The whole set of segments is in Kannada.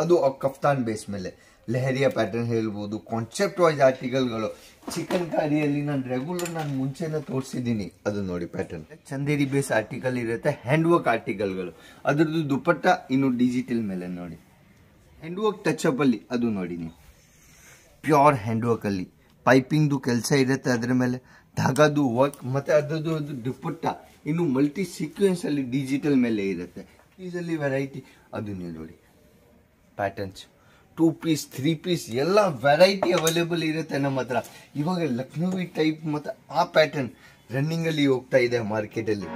ಅದು ಕಫ್ತಾನ್ ಬೇಸ್ ಮೇಲೆ ಲೆಹರಿಯಾ ಪ್ಯಾಟರ್ನ್ ಹೇಳ್ಬೋದು. ಕಾನ್ಸೆಪ್ಟ್ ವೈಸ್ ಆರ್ಟಿಕಲ್ಗಳು ಚಿಕನ್ ಕಾರಿಯಲ್ಲಿ ನಾನು ಮುಂಚೆನೇ ತೋರಿಸಿದ್ದೀನಿ, ಅದು ನೋಡಿ ಪ್ಯಾಟರ್ನ್. ಚಂದೇರಿ ಬೇಸ್ ಆರ್ಟಿಕಲ್ ಇರುತ್ತೆ, ಹ್ಯಾಂಡ್ ವರ್ಕ್ ಆರ್ಟಿಕಲ್ಗಳು. ಅದ್ರದ್ದು ದುಪಟ್ಟ ಇನ್ನು ಡಿಜಿಟಲ್ ಮೇಲೆ ನೋಡಿ, ಹ್ಯಾಂಡ್ ವರ್ಕ್ ಟಚ್ ಅಪ್ ಅಲ್ಲಿ ಅದು ನೋಡಿ ನೀವು, ಪ್ಯೂರ್ ಹ್ಯಾಂಡ್ ವರ್ಕ್ ಅಲ್ಲಿ ಪೈಪಿಂಗ್ದು ಕೆಲಸ ಇರುತ್ತೆ, ಅದ್ರ ಮೇಲೆ ಧಾಗಾದು ವರ್ಕ್, ಮತ್ತೆ ಅದ್ರದ್ದು ದುಪಟ್ಟ ಇನ್ನು ಮಲ್ಟಿ ಸೀಕ್ವೆನ್ಸ್ ಅಲ್ಲಿ ಡಿಜಿಟಲ್ ಮೇಲೆ ಇರುತ್ತೆ. ಇದರಲ್ಲಿ ವೆರೈಟಿ ಅದು ನೀವು ನೋಡಿ, ಪ್ಯಾಟರ್ನ್ಸ್ 2 ಪೀಸ್ 3 ಪೀಸ್ ಎಲ್ಲ ವೆರೈಟಿ ಅವೈಲೇಬಲ್ ಇರುತ್ತೆ ನಮ್ಮ ಹತ್ರ. ಇವಾಗ ಲಕ್ನೋವಿ ಟೈಪ್ ಮತ್ತೆ ಆ ಪ್ಯಾಟರ್ನ್ ರನ್ನಿಂಗ್ ಅಲ್ಲಿ ಹೋಗ್ತಾ ಇದೆ ಮಾರ್ಕೆಟ್ ಅಲ್ಲಿ.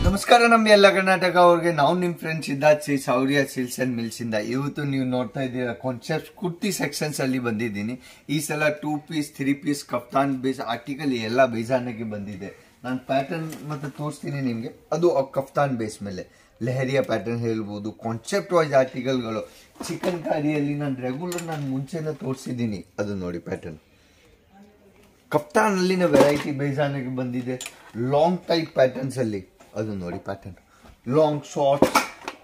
ನಮಸ್ಕಾರ ನಮ್ಮ ಎಲ್ಲ ಕರ್ನಾಟಕ ಅವ್ರಿಗೆ, ನಾವು ನಿಮ್ friend Siddharth C Saurya silks and mills ಇಂದ. ಇವತ್ತು ನೀವು ನೋಡ್ತಾ ಇದ್ದೀರಾ ಕಾನ್ಸೆಪ್ಟ್ ಕುರ್ತಿ ಸೆಕ್ಷನ್ಸ್ ಅಲ್ಲಿ ಬಂದಿದ್ದೀನಿ. ಈ ಸಲ 2 piece 3 piece kaftan base article ಎಲ್ಲ ಬೇಜಾನಾಗಿ ಬಂದಿದೆ. ನಾನು ಪ್ಯಾಟರ್ನ್ ಮತ್ತೆ ತೋರಿಸ್ತೀನಿ ನಿಮ್ಗೆ, ಅದು ಕಫ್ತಾನ್ ಬೇಸ್ ಮೇಲೆ ಲೆಹರಿಯಾ ಪ್ಯಾಟರ್ನ್ ಹೇಳ್ಬೋದು. ಕಾನ್ಸೆಪ್ಟ್ ವೈಸ್ ಆರ್ಟಿಕಲ್ಗಳು ಚಿಕನ್ ಕಾರಿಯಲ್ಲಿ ನಾನು ಮುಂಚೆನೇ ತೋರಿಸಿದ್ದೀನಿ, ಅದು ನೋಡಿ ಪ್ಯಾಟರ್ನ್. ಕಫ್ತಾನ್ ಅಲ್ಲಿನ ವೆರೈಟಿ ಬೇಜಾನಾಗಿ ಬಂದಿದೆ. ಲಾಂಗ್ ಟೈಪ್ ಪ್ಯಾಟರ್ನ್ಸ್ ಅಲ್ಲಿ ಅದು ನೋಡಿ ಪ್ಯಾಟರ್ನ್, ಲಾಂಗ್ ಶಾರ್ಟ್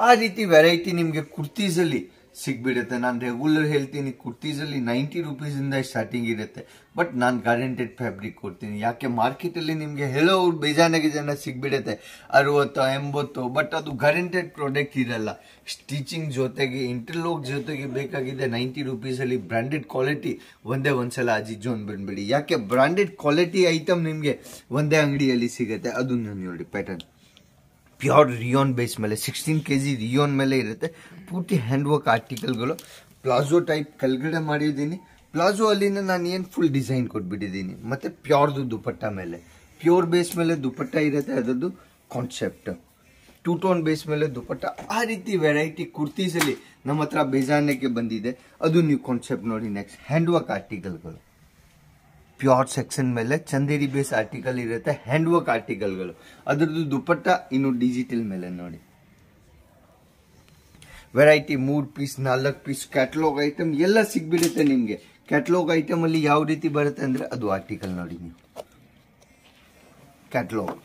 ಆ ರೀತಿ ವೆರೈಟಿ ನಿಮಗೆ ಕುರ್ತೀಸ್ ಅಲ್ಲಿ ಸಿಗ್ಬಿಡುತ್ತೆ. ನಾನು ರೆಗ್ಯುಲರ್ ಹೇಳ್ತೀನಿ, ಕುರ್ತೀಸ್ ಅಲ್ಲಿ 90 rupees ಇಂದ ಸ್ಟಾರ್ಟಿಂಗ್ ಇರುತ್ತೆ. ಬಟ್ ನಾನು ಗ್ಯಾರಂಟೆಡ್ ಫ್ಯಾಬ್ರಿಕ್ ಕೊಡ್ತೀನಿ. ಯಾಕೆ ಮಾರ್ಕೆಟ್ ಅಲ್ಲಿ ನಿಮ್ಗೆ ಹೇಳೋರು ಬೇಜಾನಾಗಿ ಜನ ಸಿಗ್ಬಿಡುತ್ತೆ 60 80, ಬಟ್ ಅದು ಗ್ಯಾರಂಟೆಡ್ ಪ್ರಾಡಕ್ಟ್ ಇರಲ್ಲ. ಸ್ಟಿಚಿಂಗ್ ಜೊತೆಗೆ ಇಂಟರ್ಲೋಕ್ ಜೊತೆಗೆ ಬೇಕಾಗಿದೆ 90 rupees ಅಲ್ಲಿ ಬ್ರಾಂಡೆಡ್ ಕ್ವಾಲಿಟಿ. ಒಂದ್ಸಲ ಅಜಿಜೋನ್ ಬಂದ್ಬಿಡಿ, ಯಾಕೆ ಬ್ರಾಂಡೆಡ್ ಕ್ವಾಲಿಟಿ ಐಟಮ್ ನಿಮ್ಗೆ ಒಂದೇ ಅಂಗಡಿಯಲ್ಲಿ ಸಿಗುತ್ತೆ. ಅದು ನೋಡಿ ಪ್ಯಾಟರ್ನ್ ಪ್ಯೂರ್ ರಿಯೋನ್ ಬೇಸ್ ಮೇಲೆ 16 kg ರಿಯೋನ್ ಮೇಲೆ ಇರುತ್ತೆ. ಪೂರ್ತಿ ಹ್ಯಾಂಡ್ ವರ್ಕ್ ಆರ್ಟಿಕಲ್ಗಳು. ಪ್ಲಾಜೋ ಟೈಪ್ ಕೆಳಗಡೆ ಮಾಡಿದ್ದೀನಿ. ಪ್ಲಾಜೋ ಅಲ್ಲಿನ ನಾನು ಏನು ಫುಲ್ ಡಿಸೈನ್ ಕೊಟ್ಬಿಟ್ಟಿದ್ದೀನಿ. ಮತ್ತೆ ಪ್ಯೂರ್ದು ದುಪಟ್ಟ ಮೇಲೆ, ಪ್ಯೂರ್ ಬೇಸ್ ಮೇಲೆ ದುಪಟ್ಟ ಇರುತ್ತೆ. ಅದರದ್ದು ಕಾನ್ಸೆಪ್ಟ್ 2 ಟೋನ್ ಬೇಸ್ ಮೇಲೆ ದುಪಟ್ಟ. ಆ ರೀತಿ ವೆರೈಟಿ ಕುರ್ತೀಸ್ ಅಲ್ಲಿ ನಮ್ಮ ಹತ್ರ ಬೇಜಾನಕ್ಕೆ ಬಂದಿದೆ. ಅದು ನೀವು ಕಾನ್ಸೆಪ್ಟ್ ನೋಡಿ. ನೆಕ್ಸ್ಟ್ ಹ್ಯಾಂಡ್ ವರ್ಕ್ ಆರ್ಟಿಕಲ್ಗಳು, ಪ್ಯೂರ್ ಸೆಕ್ಷನ್ ಮೇಲೆ ಚಂದೇರಿ ಬೇಸ್ ಆರ್ಟಿಕಲ್ ಇರುತ್ತೆ, ಹ್ಯಾಂಡ್ ವರ್ಕ್ ಆರ್ಟಿಕಲ್ಗಳು. ಅದರದ್ದು ದುಪಟ್ಟ ಇನ್ನು ಡಿಜಿಟಲ್ ಮೇಲೆ ನೋಡಿ. Variety 3 piece 4 piece catalogue item ಎಲ್ಲ ಸಿಗ್ಬಿಡುತ್ತೆ ನಿಮ್ಗೆ. ಕ್ಯಾಟಲಾಗ್ ಐಟಮ್ ಅಲ್ಲಿ ಯಾವ ರೀತಿ ಬರುತ್ತೆ ಅಂದ್ರೆ ಅದು ಆರ್ಟಿಕಲ್ ನೋಡಿ ನೀವು. ಕ್ಯಾಟಲಾಗ್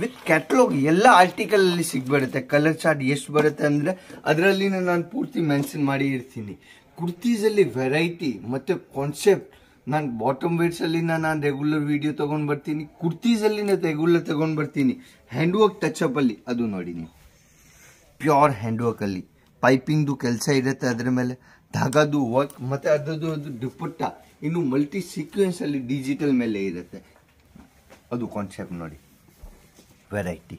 ವಿತ್ ಕ್ಯಾಟಲಾಗ್ ಎಲ್ಲ ಆರ್ಟಿಕಲ್ ಅಲ್ಲಿ ಸಿಗ್ಬಿಡುತ್ತೆ. ಕಲರ್ ಚಾರ್ಟ್ ಎಷ್ಟು ಬರುತ್ತೆ ಅಂದ್ರೆ ಅದರಲ್ಲಿ ನಾನು ಪೂರ್ತಿ ಮೆನ್ಷನ್ ಮಾಡಿ ಇರ್ತೀನಿ. ಕುರ್ತೀಸ್ ಅಲ್ಲಿ ವೆರೈಟಿ ಮತ್ತೆ ಕಾನ್ಸೆಪ್ಟ್ ನಾನು ಬಾಟಮ್ ವೇರ್ಸ್ ಅಲ್ಲಿ ನಾನು ರೆಗ್ಯುಲರ್ ವಿಡಿಯೋ ತಗೊಂಡ್ ಬರ್ತೀನಿ. ಕುರ್ತೀಸ್ ಅಲ್ಲಿ ರೆಗ್ಯುಲರ್ ತಗೊಂಡ್ ಬರ್ತೀನಿ. ಹ್ಯಾಂಡ್ ವರ್ಕ್ ಟಚ್ ಅಪ್ ಅಲ್ಲಿ ಅದು ನೋಡಿ ನೀವು, ಪ್ಯೂರ್ ಹ್ಯಾಂಡ್ ವರ್ಕ್ ಅಲ್ಲಿ ಪೈಪಿಂಗ್ದು ಕೆಲಸ ಇರುತ್ತೆ, ಅದ್ರ ಮೇಲೆ ಧಾಗಾದು ವರ್ಕ್, ಮತ್ತೆ ಅದ್ರದ್ದು ದುಪಟ್ಟ ಇನ್ನು ಮಲ್ಟಿ ಸೀಕ್ವೆನ್ಸ್ ಅಲ್ಲಿ ಡಿಜಿಟಲ್ ಮೇಲೆ ಇರುತ್ತೆ. ಅದು ಕಾನ್ಸೆಪ್ಟ್ ನೋಡಿ. ವೆರೈಟಿ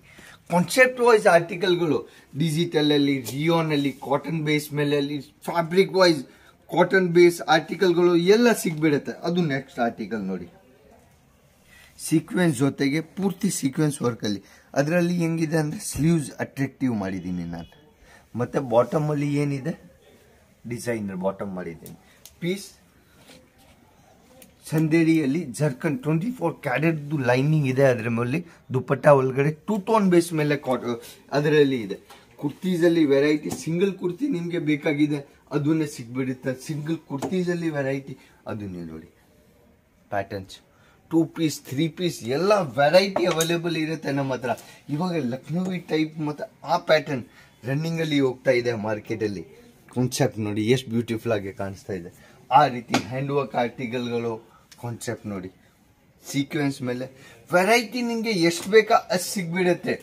ಕಾನ್ಸೆಪ್ಟ್ ವೈಸ್ ಆರ್ಟಿಕಲ್ಗಳು ಡಿಜಿಟಲ್ ಅಲ್ಲಿ, ರಿಯೋನ್ ಅಲ್ಲಿ, ಕಾಟನ್ ಬೇಸ್ ಮೇಲೆ ಅಲ್ಲಿ, ಫ್ಯಾಬ್ರಿಕ್ ವೈಸ್ ಕಾಟನ್ ಬೇಸ್ ಆರ್ಟಿಕಲ್ಗಳು ಎಲ್ಲ ಸಿಗ್ಬಿಡುತ್ತೆ. ಅದು ನೆಕ್ಸ್ಟ್ ಆರ್ಟಿಕಲ್ ನೋಡಿ, ಸೀಕ್ವೆನ್ಸ್ ಜೊತೆಗೆ ಪೂರ್ತಿ ಸೀಕ್ವೆನ್ಸ್ ವರ್ಕ್ ಅಲ್ಲಿ. ಅದರಲ್ಲಿ ಹೆಂಗಿದೆ ಅಂದ್ರೆ ಸ್ಲೀವ್ಸ್ ಅಟ್ರಾಕ್ಟಿವ್ ಮಾಡಿದ್ದೀನಿ ನಾನು. ಮತ್ತೆ ಬಾಟಮ್ ಅಲ್ಲಿ ಏನಿದೆ ಡಿಸೈನರ್ ಬಾಟಮ್ ಮಾಡಿದ್ದೀನಿ. ಪೀಸ್ ಚಂದೇರಿಯಲ್ಲಿ ಜರ್ಕನ್ 24 ಕ್ಯಾರೆಟ್ ಲೈನಿಂಗ್ ಇದೆ. ಅದರ ಮೇಲೆ ದುಪಟ್ಟ ಒಳಗಡೆ 2 ಟೋನ್ ಬೇಸ್ ಮೇಲೆ ಅದರಲ್ಲಿ ಇದೆ. ಕುರ್ತೀಸ್ ಅಲ್ಲಿ ವೆರೈಟಿ ಸಿಂಗಲ್ ಕುರ್ತಿ ನಿಮ್ಗೆ ಬೇಕಾಗಿದೆ ಅದನ್ನೇ ಸಿಗ್ಬಿಡುತ್ತೆ. ಸಿಂಗಲ್ ಕುರ್ತೀಸ್ ಅಲ್ಲಿ ವೆರೈಟಿ ಅದು ನೀವು ನೋಡಿ. ಪ್ಯಾಟರ್ನ್ಸ್ 2 ಪೀಸ್ 3 ಪೀಸ್ ಎಲ್ಲ ವೆರೈಟಿ ಅವೈಲೇಬಲ್ ಇರುತ್ತೆ ನಮ್ಮ ಹತ್ರ. ಇವಾಗ ಲಕ್ನೋವಿ ಟೈಪ್ ಮತ್ತೆ ಆ ಪ್ಯಾಟರ್ನ್ ರನ್ನಿಂಗ್ ಅಲ್ಲಿ ಹೋಗ್ತಾ ಇದೆ ಮಾರ್ಕೆಟ್ ಅಲ್ಲಿ. ಕಾನ್ಸೆಪ್ಟ್ ನೋಡಿ ಎಷ್ಟು ಬ್ಯೂಟಿಫುಲ್ ಆಗಿ ಕಾಣಿಸ್ತಾ ಇದೆ. ಆ ರೀತಿ ಹ್ಯಾಂಡ್ ವರ್ಕ್ ಆರ್ಟಿಕಲ್ಗಳು ಕಾನ್ಸೆಪ್ಟ್ ನೋಡಿ. ಸೀಕ್ವೆನ್ಸ್ ಮೇಲೆ ವೆರೈಟಿ ನಿಮ್ಗೆ ಎಷ್ಟು ಬೇಕಾ ಅಷ್ಟು ಸಿಗ್ಬಿಡುತ್ತೆ.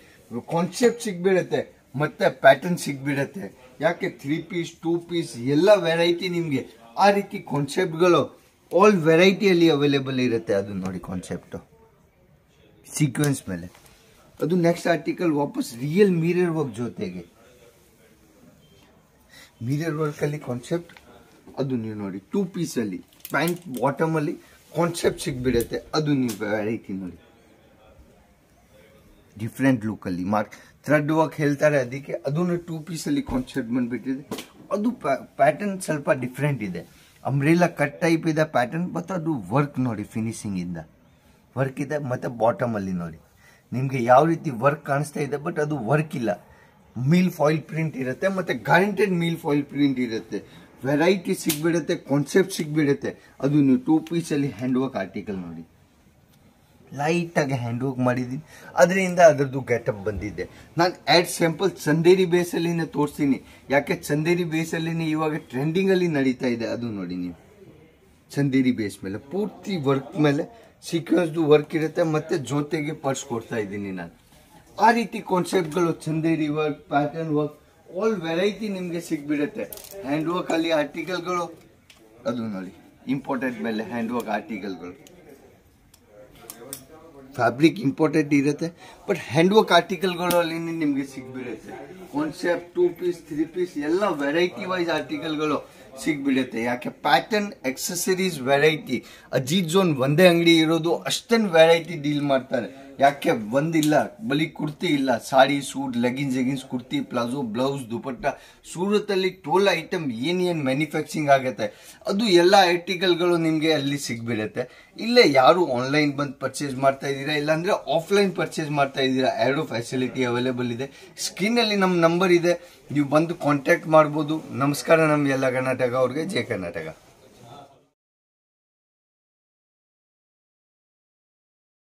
ಕಾನ್ಸೆಪ್ಟ್ ಸಿಗ್ಬಿಡುತ್ತೆ ಮತ್ತೆ ಪ್ಯಾಟರ್ನ್ ಸಿಗ್ಬಿಡುತ್ತೆ. ಯಾಕೆ 3 ಪೀಸ್ 2 ಪೀಸ್ ಎಲ್ಲ ವೆರೈಟಿ ನಿಮ್ಗೆ ಆ ರೀತಿ ಕಾನ್ಸೆಪ್ಟ್ಗಳು ಆಲ್ ವೆರೈಟಿಯಲ್ಲಿ ಅವೈಲೇಬಲ್ ಇರುತ್ತೆ. ಅದು ನೋಡಿ ಕಾನ್ಸೆಪ್ಟ್ ಸೀಕ್ವೆನ್ಸ್ ಮೇಲೆ. ಅದು ನೆಕ್ಸ್ಟ್ ಆರ್ಟಿಕಲ್ ವಾಪಸ್ ರಿಯಲ್ ಮಿರರ್ ವರ್ಕ್ ಜೊತೆಗೆ ಮಿರರ್ ವರ್ಕ್ ಅಲ್ಲಿ ಕಾನ್ಸೆಪ್ಟ್ ಅದು ನೀವು ನೋಡಿ. 2 ಪೀಸ್ ಅಲ್ಲಿ ಪ್ಯಾಂಟ್ ಬಾಟಮ್ ಅಲ್ಲಿ ಕಾನ್ಸೆಪ್ಟ್ ಸಿಗ್ಬಿಡುತ್ತೆ. ಅದು ನೀವು ವೆರೈಟಿ ನೋಡಿ. ಡಿಫ್ರೆಂಟ್ ಲುಕ್ ಅಲ್ಲಿ ಥ್ರೆಡ್ ವರ್ಕ್ ಹೇಳ್ತಾರೆ, ಅದಕ್ಕೆ ಅದನ್ನು 2 ಪೀಸ್ ಅಲ್ಲಿ ಕಾನ್ಸೆಪ್ಟ್ ಬಂದ್ಬಿಟ್ಟಿದೆ. ಅದು ಪ್ಯಾಟರ್ನ್ ಸ್ವಲ್ಪ ಡಿಫ್ರೆಂಟ್ ಇದೆ. ಅಂಬ್ರೆಲಾ ಕಟ್ ಟೈಪ್ ಇದೆ ಪ್ಯಾಟರ್ನ್, ಬಟ್ ಅದು ವರ್ಕ್ ನೋಡಿ ಫಿನಿಶಿಂಗ್ ಇಂದ ವರ್ಕ್ ಇದೆ. ಮತ್ತೆ ಬಾಟಮ್ ಅಲ್ಲಿ ನೋಡಿ ನಿಮ್ಗೆ ಯಾವ ರೀತಿ ವರ್ಕ್ ಕಾಣಿಸ್ತಾ ಇದೆ, ಬಟ್ ಅದು ವರ್ಕ್ ಇಲ್ಲ. ಮೀಲ್ ಫಾಯಿಲ್ ಪ್ರಿಂಟ್ ಇರುತ್ತೆ, ಮತ್ತೆ ಗ್ಯಾರಂಟೆಡ್ ಮೀಲ್ ಫಾಯಿಲ್ ಪ್ರಿಂಟ್ ಇರುತ್ತೆ. ವೆರೈಟಿ ಸಿಗ್ಬಿಡುತ್ತೆ, ಕಾನ್ಸೆಪ್ಟ್ ಸಿಗ್ಬಿಡುತ್ತೆ. ಅದು ನೀವು 2 ಪೀಸ್ ಅಲ್ಲಿ ಹ್ಯಾಂಡ್ ವರ್ಕ್ ಆರ್ಟಿಕಲ್ ನೋಡಿ. ಲೈಟಾಗಿ ಹ್ಯಾಂಡ್ ವರ್ಕ್ ಮಾಡಿದ್ದೀನಿ, ಅದರಿಂದ ಅದರದ್ದು ಗೆಟಪ್ ಬಂದಿದೆ. ನಾನು ಆ್ಯಡ್ ಸ್ಯಾಂಪಲ್ ಚಂದೇರಿ ಬೇಸಲ್ಲಿನೇ ತೋರಿಸ್ತೀನಿ, ಯಾಕೆ ಚಂದೇರಿ ಬೇಸಲ್ಲಿನೇ ಇವಾಗ ಟ್ರೆಂಡಿಂಗಲ್ಲಿ ನಡೀತಾ ಇದೆ. ಅದು ನೋಡಿ ನೀವು, ಚಂದೇರಿ ಬೇಸ್ ಮೇಲೆ ಪೂರ್ತಿ ವರ್ಕ್ ಮೇಲೆ ಸೀಕ್ವೆನ್ಸ್ದು ವರ್ಕ್ ಇರುತ್ತೆ, ಮತ್ತು ಜೊತೆಗೆ ಪರ್ಸ್ ಕೊಡ್ತಾ ಇದ್ದೀನಿ ನಾನು. ಆ ರೀತಿ ಕಾನ್ಸೆಪ್ಟ್ಗಳು Chanderi work, pattern work, all variety ನಿಮಗೆ ಸಿಗ್ಬಿಡುತ್ತೆ. ಹ್ಯಾಂಡ್ ವರ್ಕ್ ಅಲ್ಲಿ ಆರ್ಟಿಕಲ್ಗಳು, ಅದು ನೋಡಿ ಇಂಪೋರ್ಟೆಡ್ ಮೇಲೆ ಹ್ಯಾಂಡ್ ವರ್ಕ್ ಆರ್ಟಿಕಲ್ಗಳು. ಫ್ಯಾಬ್ರಿಕ್ ಇಂಪಾರ್ಟೆಂಟ್ ಇರುತ್ತೆ, ಬಟ್ ಹ್ಯಾಂಡ್ ವರ್ಕ್ ಆರ್ಟಿಕಲ್ಗಳು ಅಲ್ಲಿ ನಿಮಗೆ ಸಿಗ್ಬಿಡುತ್ತೆ. ಕಾನ್ಸೆಪ್ಟ್ 2 ಪೀಸ್ 3 ಪೀಸ್ ಎಲ್ಲ ವೆರೈಟಿ ವೈಸ್ ಆರ್ಟಿಕಲ್ಗಳು ಸಿಗ್ಬಿಡುತ್ತೆ. ಯಾಕೆ pattern accessories variety, Ajith zone ಒಂದೇ ಅಂಗಡಿ ಇರೋದು, ಅಷ್ಟೊಂದು ವೆರೈಟಿ ಡೀಲ್ ಮಾಡ್ತಾರೆ. ಯಾಕೆ ಒಂದಿಲ್ಲ, ಬರೀ ಕುರ್ತಿ ಇಲ್ಲ, sari, suit, leggings, kurti, palazzo, blouse, dupatta. ಸೂರತ್ತಲ್ಲಿ ಟೋಲ್ ಐಟಮ್ ಏನೇನು ಮ್ಯಾನುಫ್ಯಾಕ್ಚರಿಂಗ್ ಆಗುತ್ತೆ ಅದು ಎಲ್ಲ ಆರ್ಟಿಕಲ್ಗಳು ನಿಮಗೆ ಅಲ್ಲಿ ಸಿಗ್ಬಿಡುತ್ತೆ. ಇಲ್ಲೇ ಯಾರು ಆನ್ಲೈನ್ ಬಂದು ಪರ್ಚೇಸ್ ಮಾಡ್ತಾ ಇದ್ದೀರಾ, ಇಲ್ಲಾಂದ್ರೆ ಆಫ್ಲೈನ್ ಪರ್ಚೇಸ್ ಮಾಡ್ತಾ ಇದ್ದೀರಾ, ಎರಡು ಫೆಸಿಲಿಟಿ ಅವೈಲೇಬಲ್ ಇದೆ. ಸ್ಕ್ರೀನಲ್ಲಿ ನಮ್ಮ ನಂಬರ್ ಇದೆ, ನೀವು ಬಂದು ಕಾಂಟ್ಯಾಕ್ಟ್ ಮಾಡ್ಬೋದು. ನಮಸ್ಕಾರ ನಮ್ಮ ಎಲ್ಲ ಕರ್ನಾಟಕ ಅವ್ರಿಗೆ, ಜೈ ಕರ್ನಾಟಕ.